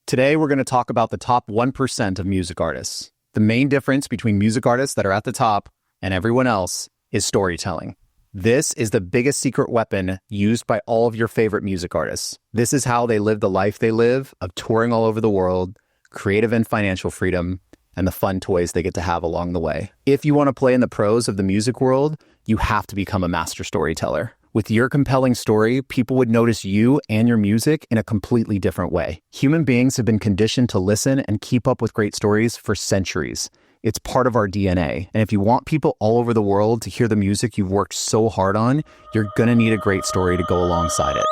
Today, we're going to talk about the top 1% of music artists. The main difference between music artists that are at the top and everyone else is storytelling. This is the biggest secret weapon used by all of your favorite music artists. This is how they live the life they live of touring all over the world, creative and financial freedom, and the fun toys they get to have along the way. If you want to play in the pros of the music world, you have to become a master storyteller. With your compelling story, people would notice you and your music in a completely different way. Human beings have been conditioned to listen and keep up with great stories for centuries. It's part of our DNA. And if you want people all over the world to hear the music you've worked so hard on, you're gonna need a great story to go alongside it.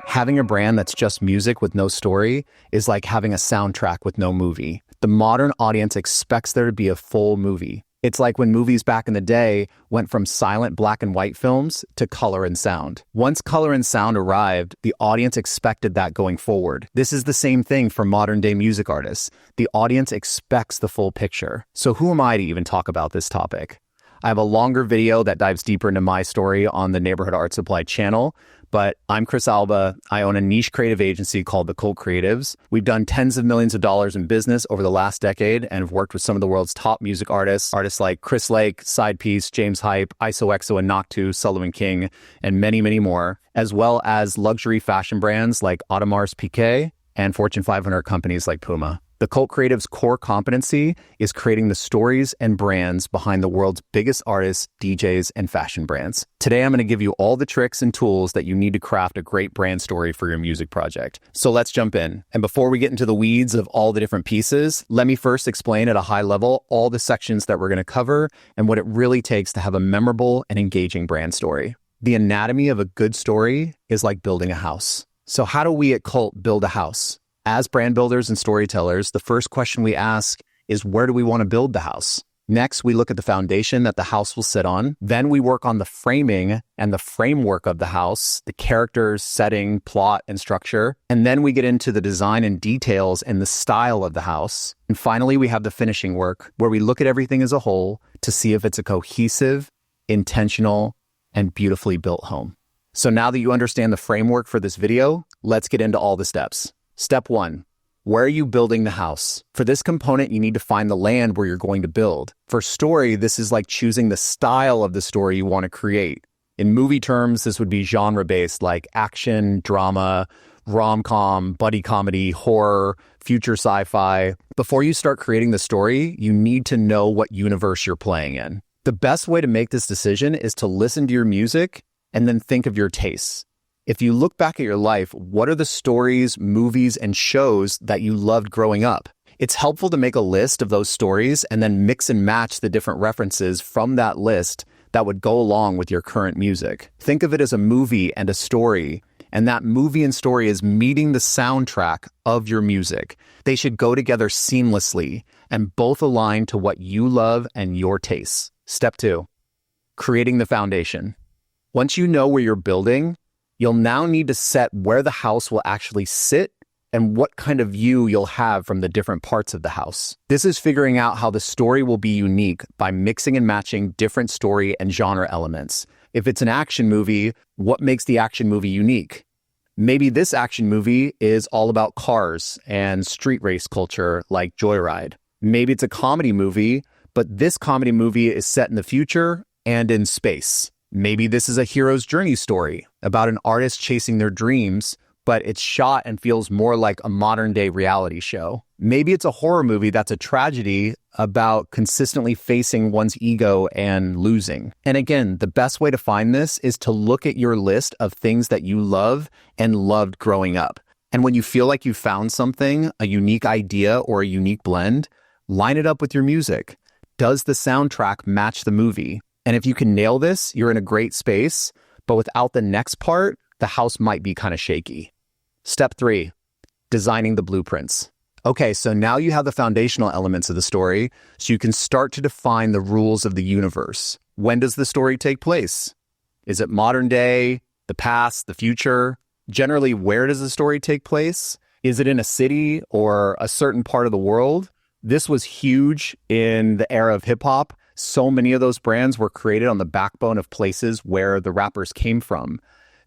Having a brand that's just music with no story is like having a soundtrack with no movie. The modern audience expects there to be a full movie. It's like when movies back in the day went from silent black and white films to color and sound. Once color and sound arrived, the audience expected that going forward. This is the same thing for modern day music artists. The audience expects the full picture. So who am I to even talk about this topic? I have a longer video that dives deeper into my story on the Neighborhood Art Supply channel, but I'm Chris Alba. I own a niche creative agency called The Cult Creatives. We've done tens of millions of dollars in business over the last decade and have worked with some of the world's top music artists like Chris Lake, Side Piece, James Hype, ISOXO and Noctu, Sullivan King, and many, many more, as well as luxury fashion brands like Audemars Piguet and Fortune 500 companies like Puma. The Cult Creatives' core competency is creating the stories and brands behind the world's biggest artists, DJs, and fashion brands. Today, I'm going to give you all the tricks and tools that you need to craft a great brand story for your music project. So let's jump in. And before we get into the weeds of all the different pieces, let me first explain at a high level all the sections that we're going to cover and what it really takes to have a memorable and engaging brand story. The anatomy of a good story is like building a house. So how do we at Cult build a house? As brand builders and storytellers, the first question we ask is, where do we want to build the house? Next, we look at the foundation that the house will sit on. Then we work on the framing and the framework of the house, the characters, setting, plot, and structure. And then we get into the design and details and the style of the house. And finally, we have the finishing work, where we look at everything as a whole to see if it's a cohesive, intentional, and beautifully built home. So now that you understand the framework for this video, let's get into all the steps. Step 1, where are you building the house? For this component, you need to find the land where you're going to build. For story, this is like choosing the style of the story you want to create. In movie terms, this would be genre-based, like action, drama, rom-com, buddy comedy, horror, future sci-fi. Before you start creating the story, you need to know what universe you're playing in. The best way to make this decision is to listen to your music and then think of your tastes. If you look back at your life, what are the stories, movies, and shows that you loved growing up? It's helpful to make a list of those stories and then mix and match the different references from that list that would go along with your current music. Think of it as a movie and a story, and that movie and story is meeting the soundtrack of your music. They should go together seamlessly and both align to what you love and your tastes. Step 2, creating the foundation. Once you know where you're building, you'll now need to set where the house will actually sit and what kind of view you'll have from the different parts of the house. This is figuring out how the story will be unique by mixing and matching different story and genre elements. If it's an action movie, what makes the action movie unique? Maybe this action movie is all about cars and street race culture like Joyride. Maybe it's a comedy movie, but this comedy movie is set in the future and in space. Maybe this is a hero's journey story about an artist chasing their dreams, but it's shot and feels more like a modern day reality show. Maybe it's a horror movie that's a tragedy about consistently facing one's ego and losing. And again, the best way to find this is to look at your list of things that you love and loved growing up. And when you feel like you found something, a unique idea or a unique blend, line it up with your music. Does the soundtrack match the movie? And if you can nail this, you're in a great space, but without the next part, the house might be kind of shaky. Step 3, designing the blueprints. Okay, so now you have the foundational elements of the story, so you can start to define the rules of the universe. When does the story take place? Is it modern day, the past, the future? Generally, where does the story take place? Is it in a city or a certain part of the world? This was huge in the era of hip hop. So many of those brands were created on the backbone of places where the rappers came from.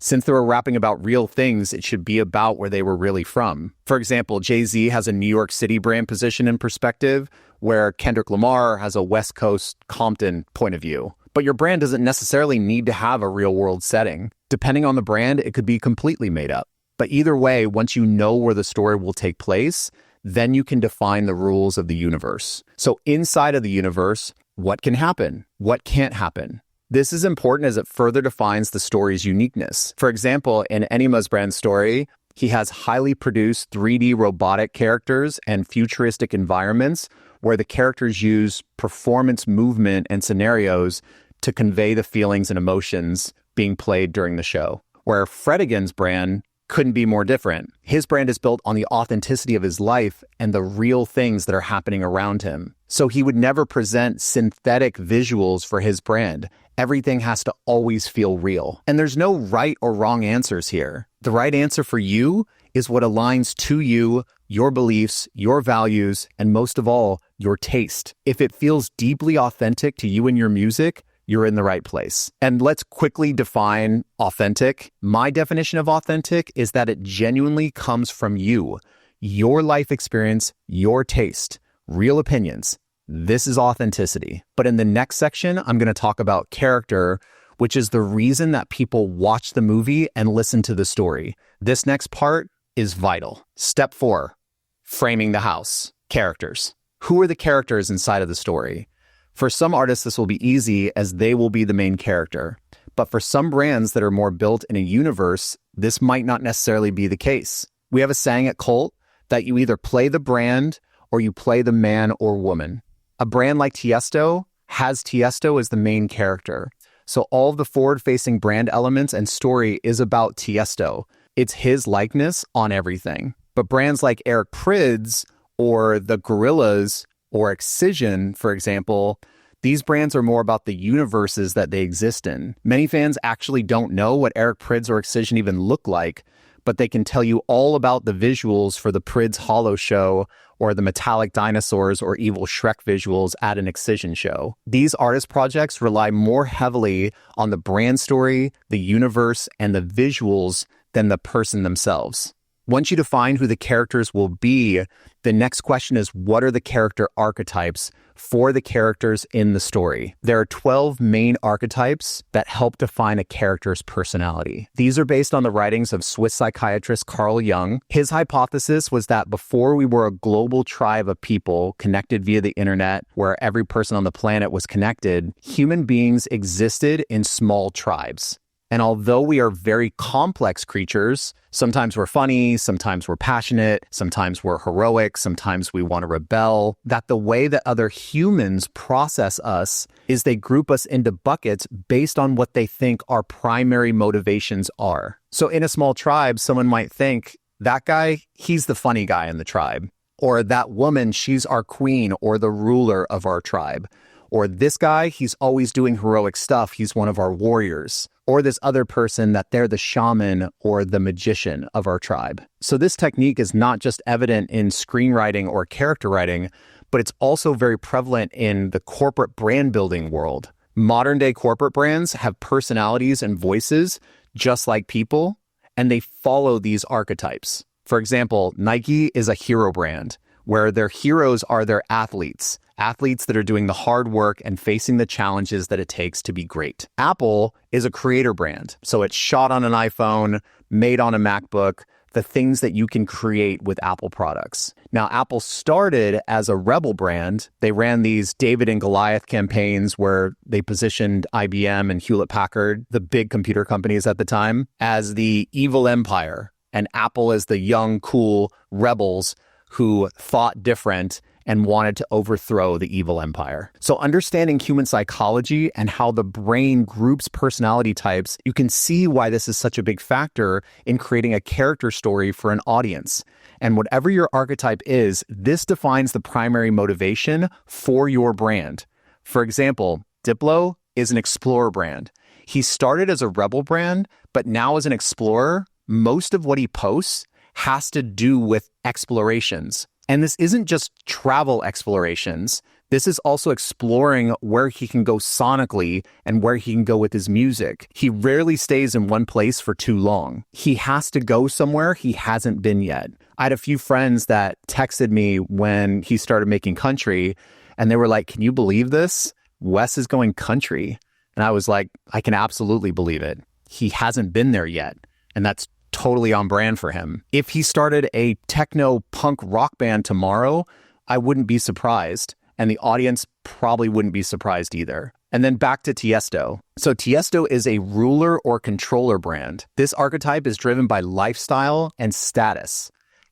Since they were rapping about real things, it should be about where they were really from. For example, Jay-Z has a New York City brand position and perspective, where Kendrick Lamar has a West Coast Compton point of view. But your brand doesn't necessarily need to have a real-world setting. Depending on the brand, it could be completely made up. But either way, once you know where the story will take place, then you can define the rules of the universe. So inside of the universe, what can happen? What can't happen? This is important as it further defines the story's uniqueness. For example, in Enima's brand story, he has highly produced 3D robotic characters and futuristic environments where the characters use performance movement and scenarios to convey the feelings and emotions being played during the show. Where Fredigan's brand couldn't be more different. His brand is built on the authenticity of his life and the real things that are happening around him. So he would never present synthetic visuals for his brand. Everything has to always feel real. And there's no right or wrong answers here. The right answer for you is what aligns to you, your beliefs, your values, and most of all, your taste. If it feels deeply authentic to you and your music, you're in the right place. And let's quickly define authentic. My definition of authentic is that it genuinely comes from you, your life experience, your taste, real opinions. This is authenticity. But in the next section, I'm going to talk about character, which is the reason that people watch the movie and listen to the story. This next part is vital. Step 4, framing the house. Characters. Who are the characters inside of the story? For some artists, this will be easy as they will be the main character. But for some brands that are more built in a universe, this might not necessarily be the case. We have a saying at Cult that you either play the brand or you play the man or woman. A brand like Tiesto has Tiesto as the main character. So all of the forward-facing brand elements and story is about Tiesto. It's his likeness on everything. But brands like Eric Prydz or the Gorillaz or Excision, for example, these brands are more about the universes that they exist in. Many fans actually don't know what Eric Prydz or Excision even look like, but they can tell you all about the visuals for the Prydz Hollow show or the metallic dinosaurs or evil Shrek visuals at an Excision show. These artist projects rely more heavily on the brand story, the universe, and the visuals than the person themselves. Once you define who the characters will be, the next question is, what are the character archetypes for the characters in the story? There are 12 main archetypes that help define a character's personality. These are based on the writings of Swiss psychiatrist Carl Jung. His hypothesis was that before we were a global tribe of people connected via the internet, where every person on the planet was connected, human beings existed in small tribes. And although we are very complex creatures, sometimes we're funny, sometimes we're passionate, sometimes we're heroic, sometimes we want to rebel, that the way that other humans process us is they group us into buckets based on what they think our primary motivations are. So in a small tribe, someone might think, that guy, he's the funny guy in the tribe. Or that woman, she's our queen or the ruler of our tribe. Or this guy, he's always doing heroic stuff, he's one of our warriors. Or this other person that they're the shaman or the magician of our tribe. So this technique is not just evident in screenwriting or character writing, but it's also very prevalent in the corporate brand building world. Modern day corporate brands have personalities and voices just like people, and they follow these archetypes. For example, Nike is a hero brand where their heroes are their athletes that are doing the hard work and facing the challenges that it takes to be great. Apple is a creator brand, so it's shot on an iPhone, made on a MacBook, the things that you can create with Apple products. Now, Apple started as a rebel brand. They ran these David and Goliath campaigns where they positioned IBM and Hewlett-Packard, the big computer companies at the time, as the evil empire, and Apple as the young, cool rebels who thought different and wanted to overthrow the evil empire. So understanding human psychology and how the brain groups personality types, you can see why this is such a big factor in creating a character story for an audience. And whatever your archetype is, this defines the primary motivation for your brand. For example, Diplo is an explorer brand. He started as a rebel brand, but now as an explorer, most of what he posts has to do with explorations. And this isn't just travel explorations. This is also exploring where he can go sonically and where he can go with his music. He rarely stays in one place for too long. He has to go somewhere he hasn't been yet. I had a few friends that texted me when he started making country, and they were like, "Can you believe this? Wes is going country." And I was like, I can absolutely believe it. He hasn't been there yet, and that's totally on brand for him. If he started a techno punk rock band tomorrow, I wouldn't be surprised. And the audience probably wouldn't be surprised either. And then back to Tiesto. So Tiesto is a ruler or controller brand. This archetype is driven by lifestyle and status.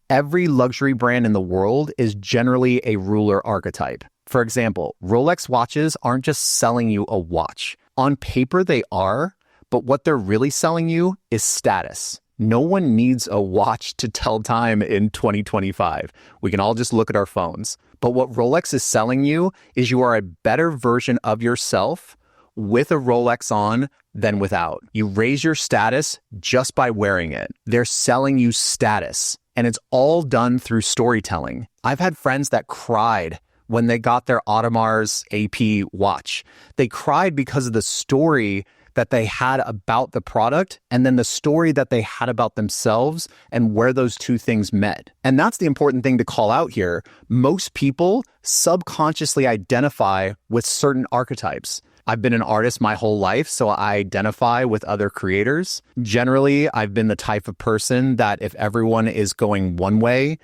Every luxury brand in the world is generally a ruler archetype. For example, Rolex watches aren't just selling you a watch. On paper, they are, but what they're really selling you is status. No one needs a watch to tell time in 2025. We can all just look at our phones. But what Rolex is selling you is you are a better version of yourself with a Rolex on than without. You raise your status just by wearing it. They're selling you status, and it's all done through storytelling. I've had friends that cried when they got their Audemars AP watch. They cried because of the story that they had about the product, and then the story that they had about themselves and where those two things met. And that's the important thing to call out here. Most people subconsciously identify with certain archetypes. I've been an artist my whole life, so I identify with other creators. Generally, I've been the type of person that if everyone is going one way,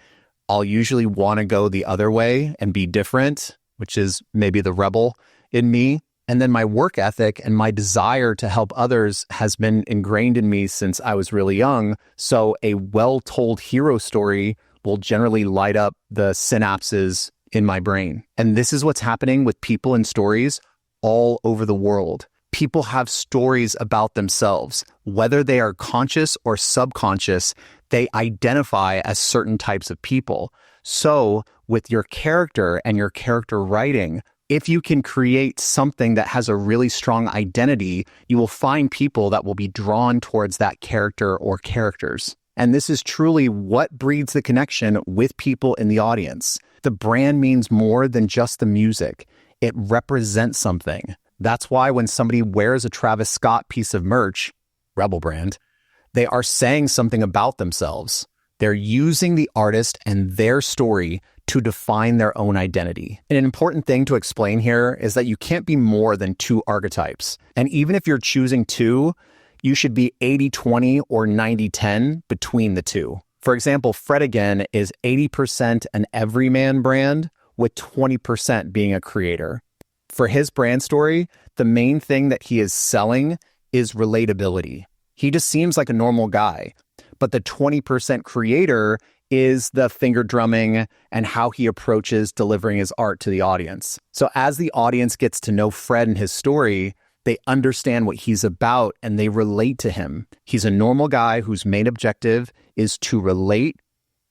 I'll usually want to go the other way and be different, which is maybe the rebel in me. And then my work ethic and my desire to help others has been ingrained in me since I was really young. So a well-told hero story will generally light up the synapses in my brain. And this is what's happening with people and stories all over the world. People have stories about themselves. Whether they are conscious or subconscious, they identify as certain types of people. So with your character and your character writing, if you can create something that has a really strong identity, you will find people that will be drawn towards that character or characters. And this is truly what breeds the connection with people in the audience. The brand means more than just the music. It represents something. That's why when somebody wears a Travis Scott piece of merch, Rebel brand, they are saying something about themselves. They're using the artist and their story to define their own identity. And an important thing to explain here is that you can't be more than two archetypes. And even if you're choosing two, you should be 80-20 or 90-10 between the two. For example, Fred again is 80% an everyman brand with 20% being a creator. For his brand story, the main thing that he is selling is relatability. He just seems like a normal guy. But the 20% creator is the finger drumming and how he approaches delivering his art to the audience. So as the audience gets to know Fred and his story, they understand what he's about and they relate to him. He's a normal guy whose main objective is to relate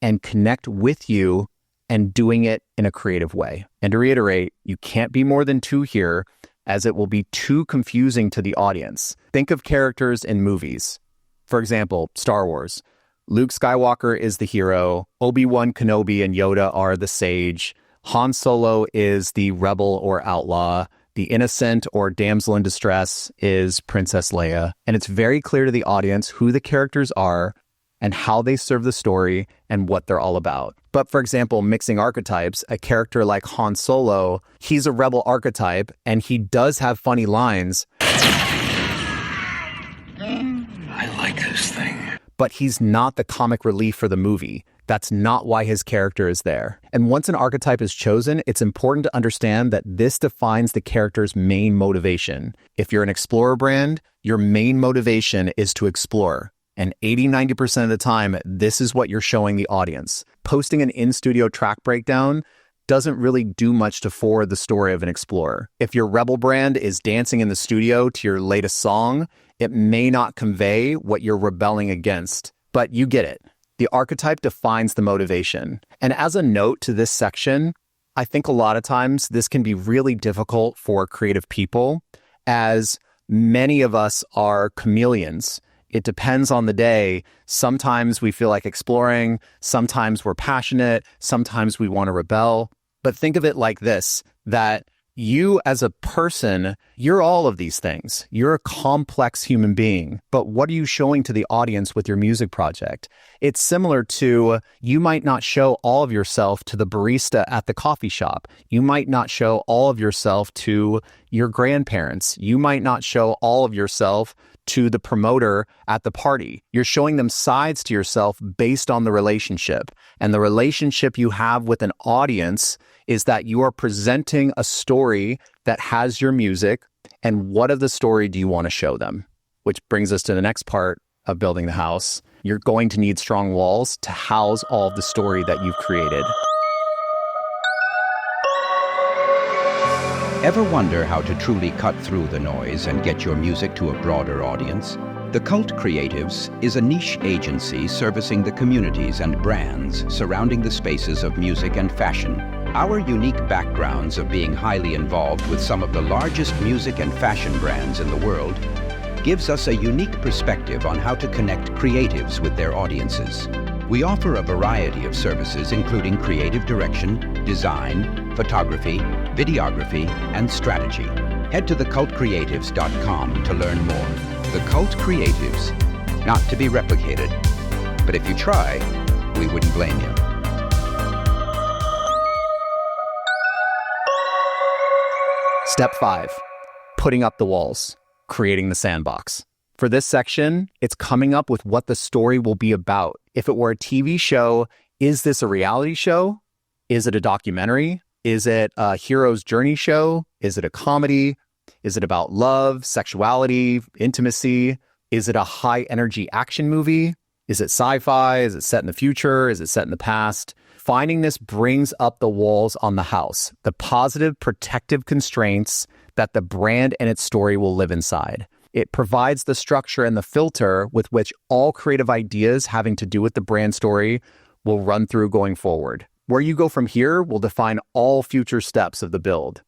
and connect with you and doing it in a creative way. And to reiterate, you can't be more than two here, as it will be too confusing to the audience. Think of characters in movies. For example, Star Wars. Luke Skywalker is the hero. Obi-Wan Kenobi and Yoda are the sage. Han Solo is the rebel or outlaw. The innocent or damsel in distress is Princess Leia. And it's very clear to the audience who the characters are and how they serve the story and what they're all about. But for example, mixing archetypes, a character like Han Solo, he's a rebel archetype and he does have funny lines. I like this thing. But he's not the comic relief for the movie. That's not why his character is there. And once an archetype is chosen, it's important to understand that this defines the character's main motivation. If you're an explorer brand, your main motivation is to explore. And 80-90% of the time, this is what you're showing the audience. Posting an in-studio track breakdown doesn't really do much to forward the story of an explorer. If your rebel brand is dancing in the studio to your latest song, it may not convey what you're rebelling against, but you get it. The archetype defines the motivation. And as a note to this section, I think a lot of times this can be really difficult for creative people, as many of us are chameleons. It depends on the day. Sometimes we feel like exploring, sometimes we're passionate, sometimes we want to rebel. But think of it like this. that you as a person, you're all of these things. You're a complex human being, but what are you showing to the audience with your music project? It's similar to, you might not show all of yourself to the barista at the coffee shop. You might not show all of yourself to your grandparents. You might not show all of yourself to the promoter at the party. You're showing them sides to yourself based on the relationship. And the relationship you have with an audience is that you are presenting a story that has your music, and what of the story do you want to show them? Which brings us to the next part of building the house. You're going to need strong walls to house all of the story that you've created. Ever wonder how to truly cut through the noise and get your music to a broader audience? The Cult Creatives is a niche agency servicing the communities and brands surrounding the spaces of music and fashion. Our unique backgrounds of being highly involved with some of the largest music and fashion brands in the world gives us a unique perspective on how to connect creatives with their audiences. We offer a variety of services including creative direction, design, photography, videography, and strategy. Head to thecultcreatives.com to learn more. The Cult Creatives, not to be replicated, but if you try, we wouldn't blame you. Step 5, putting up the walls, creating the sandbox. For this section, it's coming up with what the story will be about. If it were a TV show, is this a reality show? Is it a documentary? Is it a hero's journey show? Is it a comedy? Is it about love, sexuality, intimacy? Is it a high-energy action movie? Is it sci-fi? Is it set in the future? Is it set in the past? Finding this brings up the walls on the house, the positive protective constraints that the brand and its story will live inside. It provides the structure and the filter with which all creative ideas having to do with the brand story will run through going forward. Where you go from here will define all future steps of the build.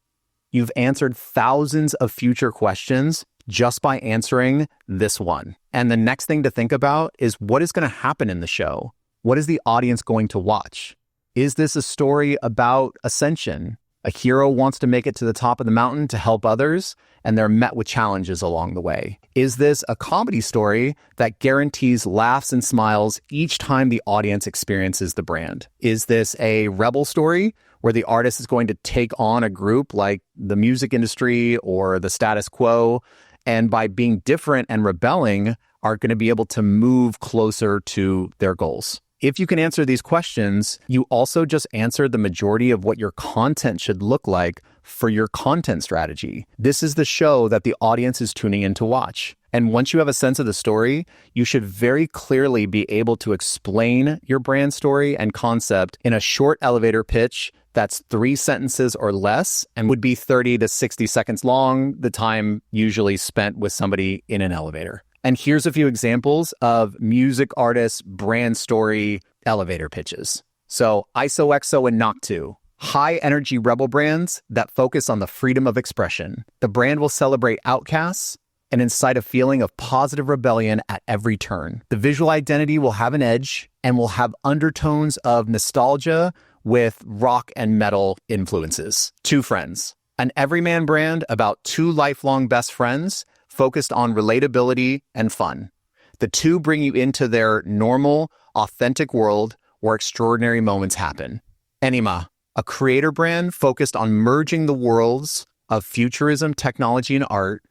You've answered thousands of future questions just by answering this one. And the next thing to think about is, what is going to happen in the show? What is the audience going to watch? Is this a story about ascension? A hero wants to make it to the top of the mountain to help others, and they're met with challenges along the way. Is this a comedy story that guarantees laughs and smiles each time the audience experiences the brand? Is this a rebel story where the artist is going to take on a group like the music industry or the status quo, and by being different and rebelling, are going to be able to move closer to their goals? If you can answer these questions, you also just answered the majority of what your content should look like for your content strategy. This is the show that the audience is tuning in to watch. And once you have a sense of the story, you should very clearly be able to explain your brand story and concept in a short elevator pitch that's 3 sentences or less and would be 30 to 60 seconds long, the time usually spent with somebody in an elevator. And here's a few examples of music artists' brand story elevator pitches. So ISOXO and Knock2, high energy rebel brands that focus on the freedom of expression. The brand will celebrate outcasts and incite a feeling of positive rebellion at every turn. The visual identity will have an edge and will have undertones of nostalgia with rock and metal influences. Two Friends, an everyman brand about 2 lifelong best friends focused on relatability and fun. The two bring you into their normal, authentic world where extraordinary moments happen. Enima, a creator brand focused on merging the worlds of futurism, technology, and art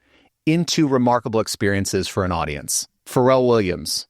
into remarkable experiences for an audience. Pharrell Williams,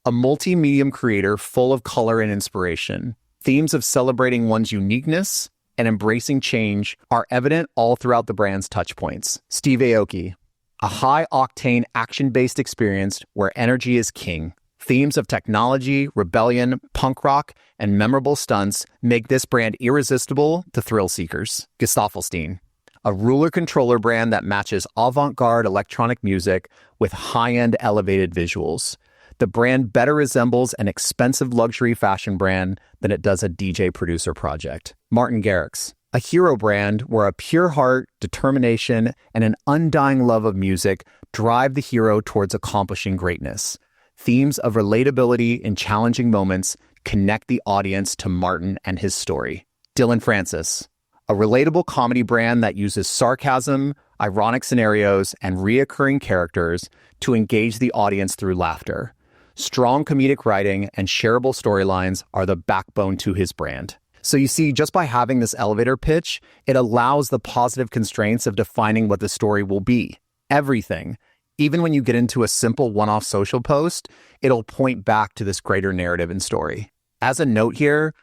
a multi-medium creator full of color and inspiration. Themes of celebrating one's uniqueness and embracing change are evident all throughout the brand's touchpoints. Steve Aoki, a high-octane, action-based experience where energy is king. Themes of technology, rebellion, punk rock, and memorable stunts make this brand irresistible to thrill seekers. Gesaffelstein, a ruler-controller brand that matches avant-garde electronic music with high-end elevated visuals. The brand better resembles an expensive luxury fashion brand than it does a DJ producer project. Martin Garrix, a hero brand where a pure heart, determination, and an undying love of music drive the hero towards accomplishing greatness. Themes of relatability in challenging moments connect the audience to Martin and his story. Dylan Francis, A relatable comedy brand that uses sarcasm, ironic scenarios, and reoccurring characters to engage the audience through laughter. Strong comedic writing and shareable storylines are the backbone to his brand. So you see, just by having this elevator pitch, it allows the positive constraints of defining what the story will be. Everything. Even when you get into a simple one-off social post, it'll point back to this greater narrative and story. As a note here,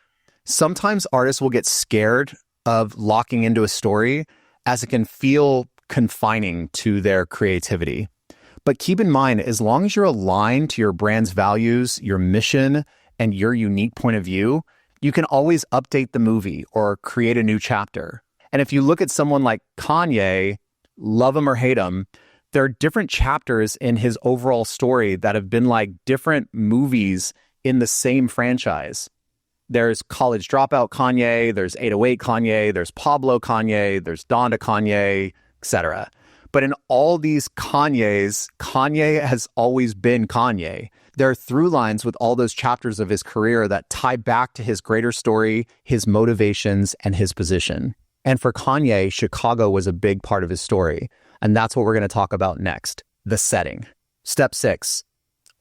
sometimes artists will get scared of locking into a story as it can feel confining to their creativity. But keep in mind, as long as you're aligned to your brand's values, your mission, and your unique point of view, you can always update the movie or create a new chapter. And if you look at someone like Kanye, love him or hate him, there are different chapters in his overall story that have been like different movies in the same franchise. There's College Dropout Kanye, there's 808 Kanye, there's Pablo Kanye, there's Donda Kanye, etc. But in all these Kanyes, Kanye has always been Kanye. There are through lines with all those chapters of his career that tie back to his greater story, his motivations, and his position. And for Kanye, Chicago was a big part of his story. And that's what we're going to talk about next, the setting. Step 6,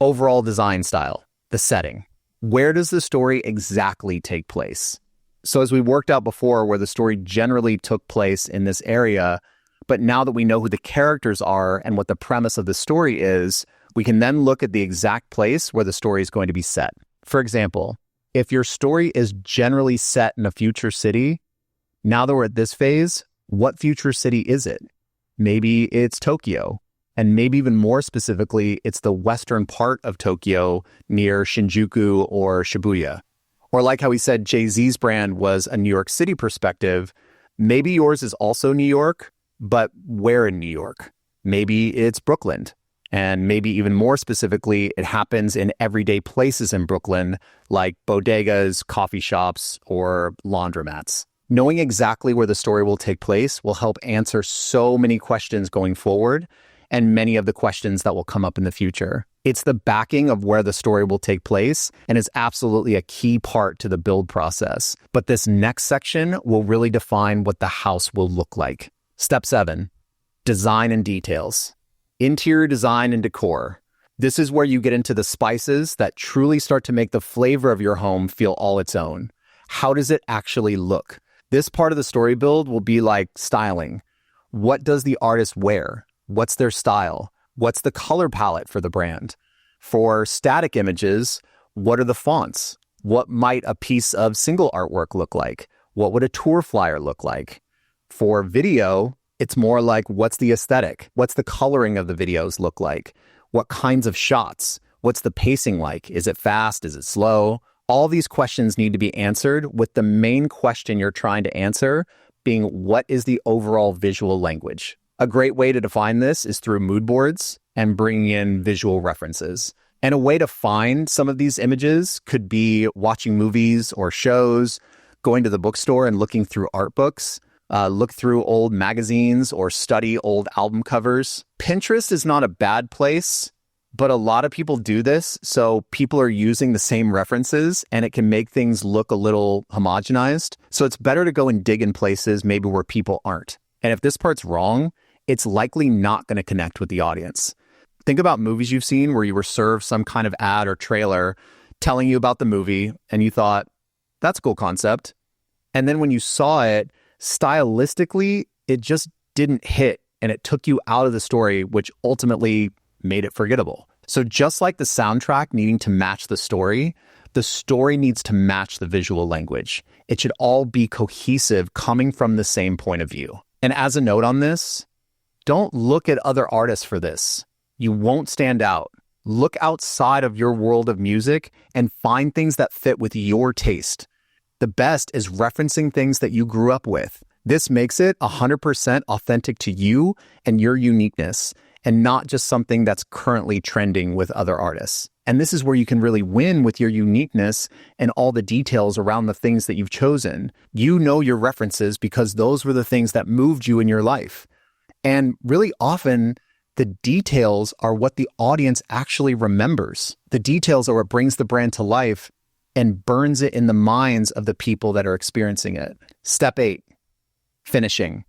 overall design style, the setting. Where does the story exactly take place? So as we worked out before, where the story generally took place in this area, but now that we know who the characters are and what the premise of the story is, we can then look at the exact place where the story is going to be set. For example, if your story is generally set in a future city, now that we're at this phase, what future city is it? Maybe it's Tokyo. And maybe even more specifically, it's the western part of Tokyo near Shinjuku or Shibuya. Or like how we said Jay-Z's brand was a New York City perspective, maybe yours is also New York, but where in New York? Maybe it's Brooklyn. And maybe even more specifically, it happens in everyday places in Brooklyn, like bodegas, coffee shops, or laundromats. Knowing exactly where the story will take place will help answer so many questions going forward, and many of the questions that will come up in the future. It's the backing of where the story will take place and is absolutely a key part to the build process. But this next section will really define what the house will look like. Step 7, design and details. Interior design and decor. This is where you get into the spices that truly start to make the flavor of your home feel all its own. How does it actually look? This part of the story build will be like styling. What does the artist wear? What's their style? What's the color palette for the brand? For static images, what are the fonts? What might a piece of single artwork look like? What would a tour flyer look like? For video, it's more like what's the aesthetic? What's the coloring of the videos look like? What kinds of shots? What's the pacing like? Is it fast? Is it slow? All these questions need to be answered with the main question you're trying to answer being what is the overall visual language? A great way to define this is through mood boards and bringing in visual references. And a way to find some of these images could be watching movies or shows, going to the bookstore and looking through art books, look through old magazines or study old album covers. Pinterest is not a bad place, but a lot of people do this, so people are using the same references and it can make things look a little homogenized. So it's better to go and dig in places maybe where people aren't. And if this part's wrong, it's likely not going to connect with the audience. Think about movies you've seen where you were served some kind of ad or trailer telling you about the movie and you thought, that's a cool concept. And then when you saw it, stylistically, it just didn't hit and it took you out of the story, which ultimately made it forgettable. So just like the soundtrack needing to match the story needs to match the visual language. It should all be cohesive, coming from the same point of view. And as a note on this, don't look at other artists for this. You won't stand out. Look outside of your world of music and find things that fit with your taste. The best is referencing things that you grew up with. This makes it 100% authentic to you and your uniqueness, and not just something that's currently trending with other artists. And this is where you can really win with your uniqueness and all the details around the things that you've chosen. You know your references because those were the things that moved you in your life. And really often, the details are what the audience actually remembers. The details are what brings the brand to life and burns it in the minds of the people that are experiencing it. Step 8, finishing.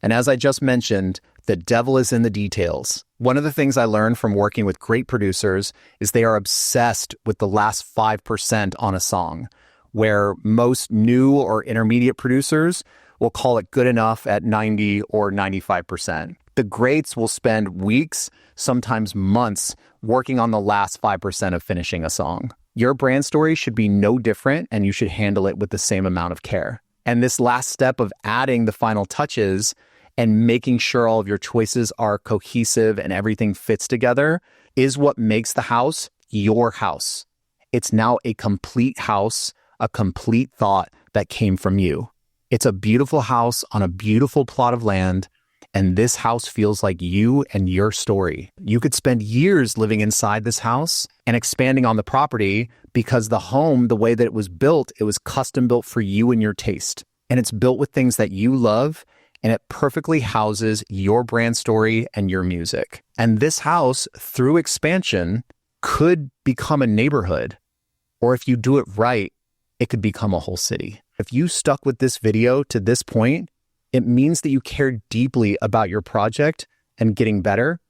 And as I just mentioned, the devil is in the details. One of the things I learned from working with great producers is they are obsessed with the last 5% on a song, where most new or intermediate producers will call it good enough at 90 or 95%. The greats will spend weeks, sometimes months, working on the last 5% of finishing a song. Your brand story should be no different, and you should handle it with the same amount of care. And this last step of adding the final touches and making sure all of your choices are cohesive and everything fits together is what makes the house your house. It's now a complete house, a complete thought that came from you. It's a beautiful house on a beautiful plot of land, and this house feels like you and your story. You could spend years living inside this house and expanding on the property because the home, the way that it was custom built for you and your taste. And it's built with things that you love, and it perfectly houses your brand story and your music. And this house, through expansion, could become a neighborhood. Or if you do it right, it could become a whole city. If you stuck with this video to this point, it means that you care deeply about your project and getting better.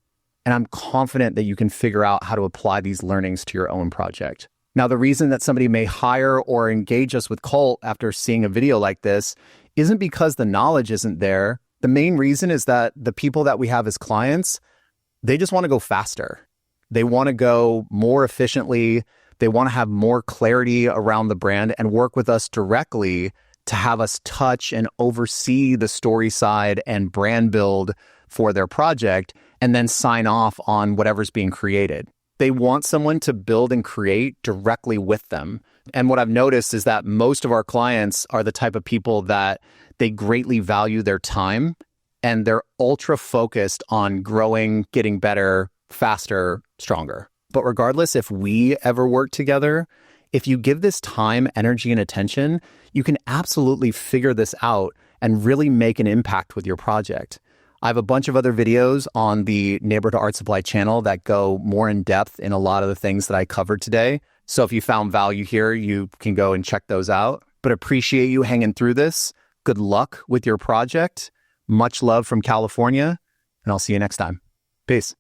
And I'm confident that you can figure out how to apply these learnings to your own project. Now, the reason that somebody may hire or engage us with Cult after seeing a video like this isn't because the knowledge isn't there. The main reason is that the people that we have as clients, they just want to go faster. They want to go more efficiently. They want to have more clarity around the brand and work with us directly to have us touch and oversee the story side and brand build for their project and then sign off on whatever's being created. They want someone to build and create directly with them. And what I've noticed is that most of our clients are the type of people that they greatly value their time and they're ultra focused on growing, getting better, faster, stronger. But regardless, if we ever work together, if you give this time, energy, and attention, you can absolutely figure this out and really make an impact with your project. I have a bunch of other videos on the Neighborhood Art Supply channel that go more in depth in a lot of the things that I covered today. So if you found value here, you can go and check those out. But appreciate you hanging through this. Good luck with your project. Much love from California, and I'll see you next time. Peace.